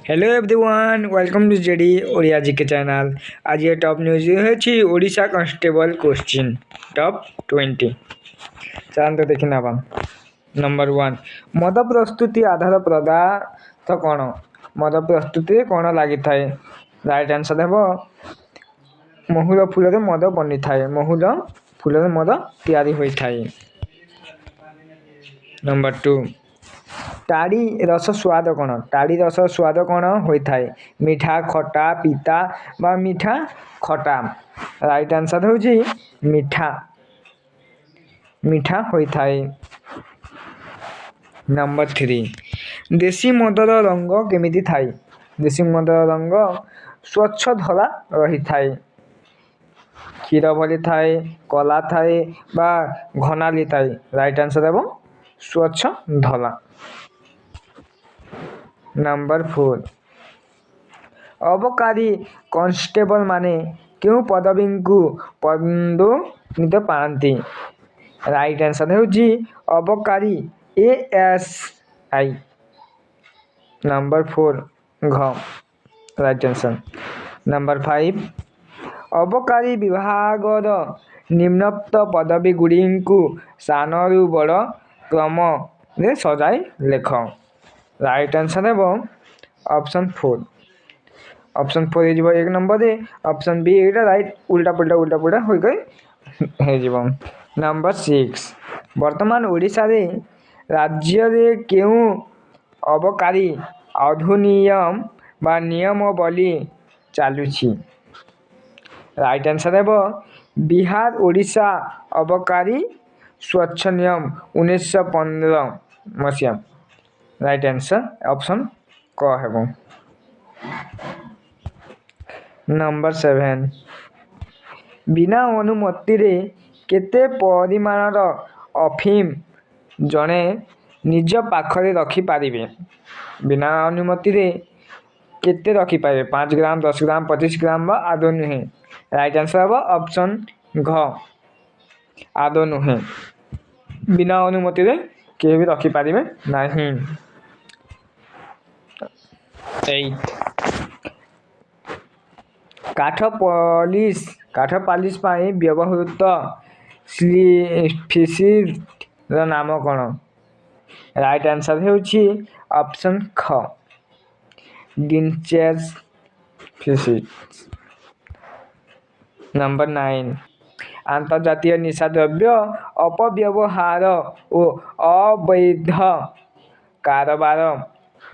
Hello everyone welcome to JD Odia GK channel. आज ये top news है ओडिशा कांस्टेबल क्वेश्चन टॉप 20। चलते देखी ना। नंबर 1 मद प्रस्तुति आधार पदार्थ कौन? मद प्रस्तुति कौन लगी थाए? राइट आंसर है महुल फूल मद बनी थाए। महुल फूल मद तैयारी होता है। नंबर 2 ताड़ी रस स्वाद कौन? ताड़ी रस स्वाद कौन होता है? मीठा, खटा, पीता बा मीठा खटा। राइट आंसर हूँ मीठा मीठा होता है। नंबर 3 देशी मदर रंग केमिति थाई? देशी मदर रंग स्वच्छ धला रही थाए। क्षीर भली थाए, कला थाए बा घनाली थाए। राइट आंसर है स्वच्छ धला। नंबर 4 अबकारी कांस्टेबल माने क्यों पदवी को पदोन्नति पाती? राइट आंसर है अबकारी ASI। नंबर 4 घ राइट आंसर। नंबर 5 अबकारी विभागर निम्नोक्त पदवी गुड़ी को सानू बड़ क्रम रे सजाई लेख। राइट आंसर है ऑप्शन 4। ऑप्शन 4 हो एक नंबर रे, ऑप्शन बी एटा राइट उल्टा पुल्टा हो गई हो। नंबर 6 वर्तमान ओडिशा रे राज्य रे क्यों अबकारी अधिनियम बा नियम बोली चलुछि? राइट आंसर है बिहार ओडिशा अबकारी स्वच्छ नियम 1915 मसीहा। राइट आंसर ऑप्शन क है। नंबर 7 बिना अनुमति रे केते परिमाणर अफिम जड़े निज पाखरे रखी पारिबे? बिना अनुमति रे केते रखी पारे? 5 ग्राम, 10 ग्राम, 25 ग्राम बा आदो नुहे। राइट आंसर है ऑप्शन घ आदो नुहे। बिना अनुमति रे के भी रखी पारिबे नहीं। 8 काठ पालिश पाई व्यवहृत फिसिर नाम कौन? राइट आंसर है ऑप्शन ख डिंचेस फिसिर। नंबर 9 अंतर्जातीय निशा द्रव्य अपव्यवहार और अवैध कारोबार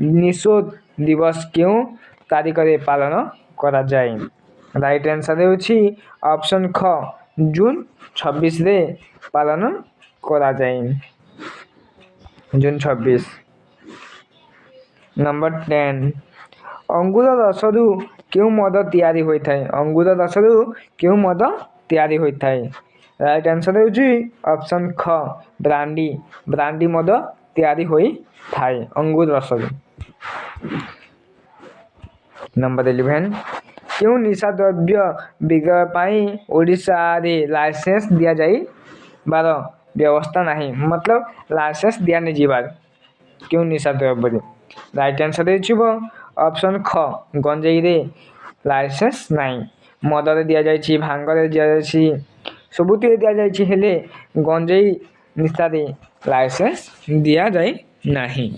निषेध दिवस क्यों तारीख रे पालन करा जाए? राइट आंसर है ऑप्शन ख जून 26 रे पालन करा जाए। जून 26। नंबर 10 अंगूर रसरू क्यों मद तैयारी होता है? अंगूर रसरू क्यों मद तैयारी होता है? राइट आंसर है ऑप्शन ख ब्रांडी। ब्रांडी मद तैयारी होता है अंगूर रसरू। नंबर 11 क्यों निशा द्रव्य विक्रय पाई ओडिशा रे लाइसेंस दिया जाई बार व्यवस्था नहीं? मतलब लाइसेंस दिया नहीं जीवार क्यों निशा द्रव्य? राइट आंसर है ऑप्शन ख गंजेई रे लाइसेंस नहीं। मद रे दिया जाई, भांग रे दिया जाई, सबुति रे दिया जाई, हेले गंजेई निशा रे लाइसेंस दिया जाई नहीं।